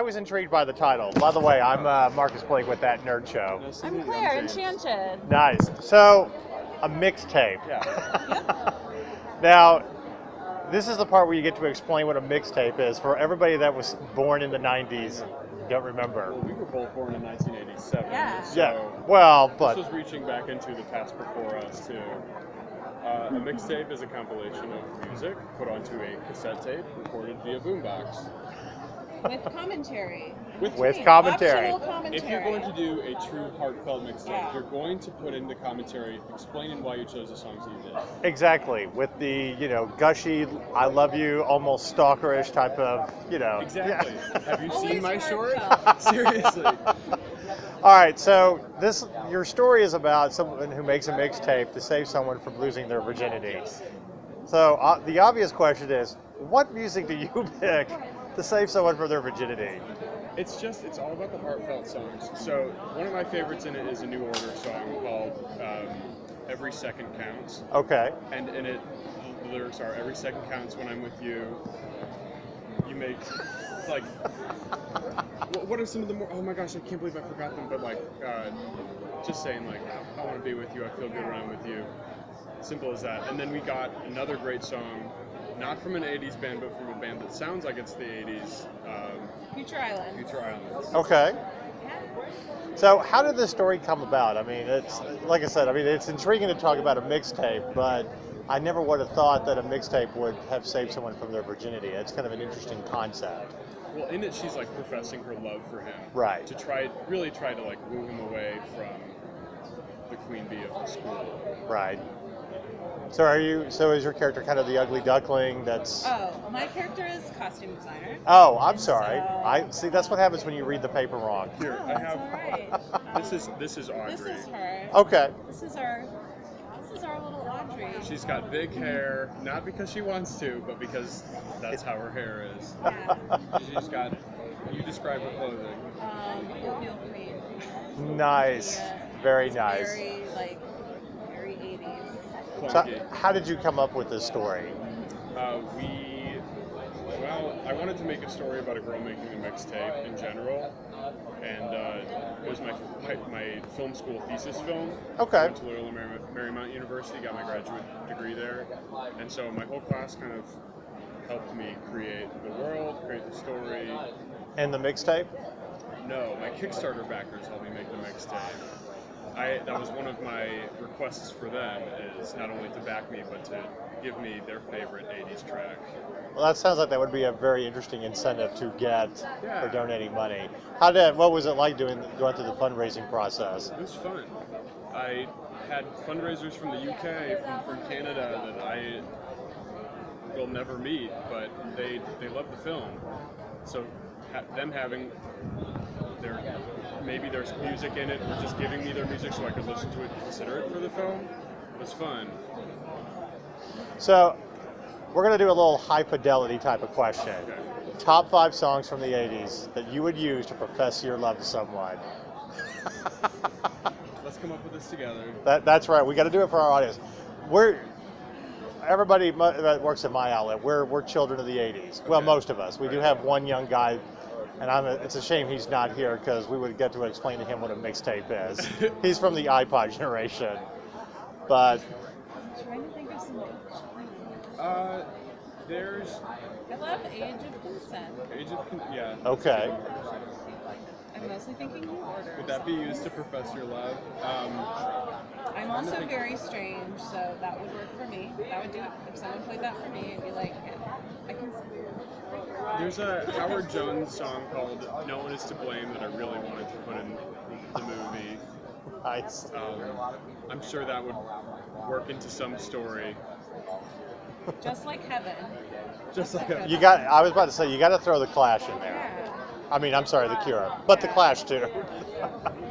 I was intrigued by the title. By the way, I'm Marcus Blake with That Nerd Show. I'm Claire, Enchanted. Nice. So, a mixtape. Yep. Now, this is the part where you get to explain what a mixtape is for everybody that was born in the 90s. Don't remember. Well, we were both born in 1987. Yeah. So Yeah. Well, but this was reaching back into the past before us too. A mixtape is a compilation of music put onto a cassette tape recorded via boombox. With commentary. With commentary. Optional commentary. If you're going to do a true heartfelt mixtape, Yeah. you're going to put in the commentary explaining why you chose the songs that you did. exactly, with the, gushy, I love you, almost stalkerish type of, Exactly. Have you Always seen my short? heartfelt. Seriously. All right, so your story is about someone who makes a mixtape to save someone from losing their virginity. So the obvious question is, what music do you pick to save someone from their virginity? It's all about the heartfelt songs. So one of my favorites in it is a New Order song called Every Second Counts. Okay. And in it, the lyrics are, every second counts when I'm with you. You make, like, what are some of the more, oh my gosh, I can't believe I forgot them, but like, just saying like, I want to be with you, I feel good when I'm with you. Simple as that. And then we got another great song, not from an 80s band, but from a band that sounds like it's the 80s. Future Island. Future Islands. Okay. So how did this story come about? I mean, it's, like I said, it's intriguing to talk about a mixtape, but I never would have thought that a mixtape would have saved someone from their virginity. It's kind of an interesting concept. Well, in it, she's like professing her love for him. Right. To really try to like woo him away from the queen bee of the school. Right. So is your character kind of the ugly duckling that's... Oh, my character is costume designer. Oh, I'm sorry. So- That's what happens when you read the paper wrong. Here, Oh, I that's have. all right. This is Audrey. This is her. Okay. This is our little Audrey. She's got big hair, not because she wants to, but because that's how her hair is. Yeah. She's got. You describe her clothing. Oatmeal cream. Nice. Yeah. Very It's nice. Very 80s. So Clunky. how did you come up with this story? I wanted to make a story about a girl making a mixtape in general, and it was my film school thesis film. Okay. I went to Loyola Marymount University, got my graduate degree there, and so my whole class kind of helped me create the world, create the story. And the mixtape? No, my Kickstarter backers helped me make the mixtape. That was one of my requests for them, is not only to back me, but to give me their favorite 80s track. Well, that sounds like that would be a very interesting incentive to get Yeah. for donating money. What was it like going through the fundraising process? It was fun. I had fundraisers from the UK, from Canada, that I will never meet, but they love the film. So them having maybe there's music in it, or just giving me their music so I could listen to it and consider it for the film, was fun. So we're going to do a little high fidelity type of question. Okay. Top 5 songs from the 80s that you would use to profess your love to someone. Let's come up with this together. That's right. We got to do it for our audience. Everybody that works at my outlet, we're children of the 80s. Well, Okay. most of us. We do have one young guy, and it's a shame he's not here because we would get to explain to him what a mixtape is. He's from the iPod generation. But I'm trying to think of some. There's I love Age of Consent. yeah. okay. I'm mostly thinking New Order. Would that be used to profess your love? I'm also very strange, so that would work for me. That would do it. If someone played that for me, I'd be like, yeah, I can. There's a Howard Jones song called "No One Is to Blame" that I really wanted to put in the movie. Nice. I'm sure that would work into some story. Just like Heaven. Just like a, I was about to say, you got to throw the Clash in there. Yeah. I'm sorry, the Cure, but the Clash too.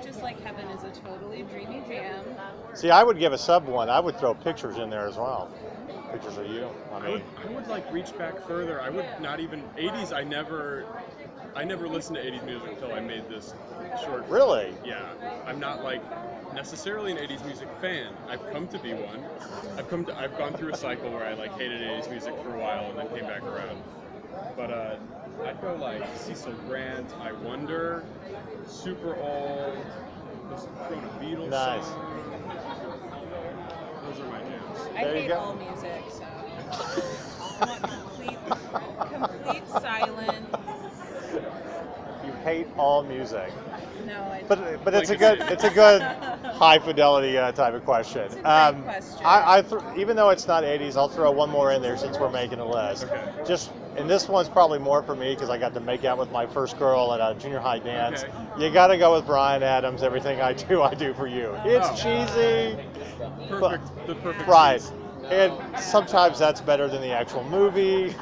Just like Heaven is a totally dreamy jam. See, I would give a sub one. I would throw pictures in there as well. Pictures of you. I would like reach back further. I would not even 80s. I never listened to 80s music until I made this short. Really? Yeah. I'm not like necessarily an 80s music fan. I've come to be one. I've gone through a cycle where I like hated 80s music for a while and then came back around. But I'd go like Cecil Grant, I Wonder, Super Old, those thrown a Beatles Nice. song. Those are my jams. I There you hate go. all music, so I want complete silence. You hate all music. No, I But don't. it's a good high fidelity type of question. It's a great question. Even though it's not 80s, I'll throw one more in there since we're making a list. Okay. And this one's probably more for me because I got to make out with my first girl at a junior high dance. Okay. You got to go with Bryan Adams. Everything I do for you. It's Oh. cheesy, Perfect. The perfect. right? cheese. And sometimes that's better than the actual movie.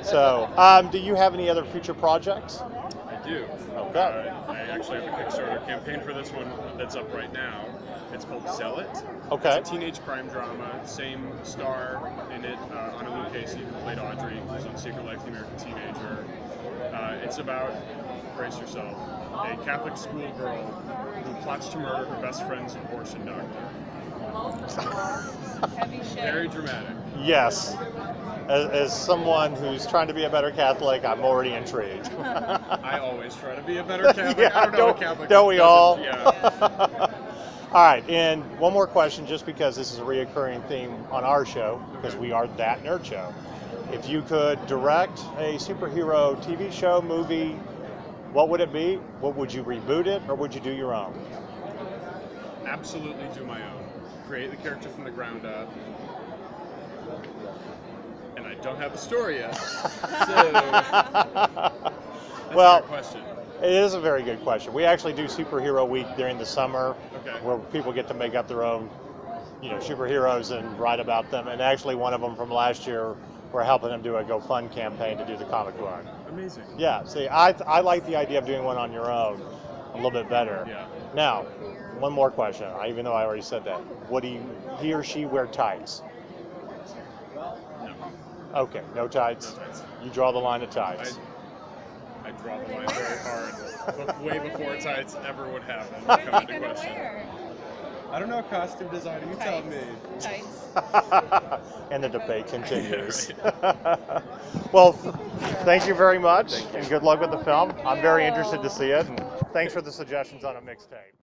So, do you have any other future projects? I do. Okay. I actually have a Kickstarter campaign for this one that's up right now. It's called Sell It. Okay. It's a teenage crime drama. Same star in it, Anna Casey, who played Audrey, who's on Secret Life of the American Teenager. It's about, brace yourself, a Catholic schoolgirl who plots to murder her best friend's abortion doctor. Heavy shit. Very dramatic. Yes. As someone who's trying to be a better Catholic, I'm already intrigued. I always try to be a better Catholic. Yeah, I don't know a Catholic. don't we that all? doesn't- Yeah. All right, and one more question, just because this is a reoccurring theme on our show, because Okay. we are that nerd show. If you could direct a superhero TV show, movie, what would it be? What would you reboot it, or would you do your own? Absolutely do my own. Create the character from the ground up. And I don't have the story yet. So that's Well, a good question. it is a very good question. We actually do Superhero Week during the summer, Okay. where people get to make up their own, superheroes and write about them. And actually, one of them from last year, we're helping them do a GoFund campaign to do the comic book. Amazing. Yeah. See, I like the idea of doing one on your own a little bit better. Yeah. Now, one more question. Even though I already said that, would he or she wear tights? No. Okay, no tights. No tights. You draw the line at tights. I draw the line very hard. Way before tights ever would happen. What are Come they into gonna question. wear? I don't know, costume designer. You tell me. Tights. And the debate continues. Right. Well, thank you very much, Thank you. and good luck with the film. Thank I'm very you. interested to see it, and thanks for the suggestions on a mixtape.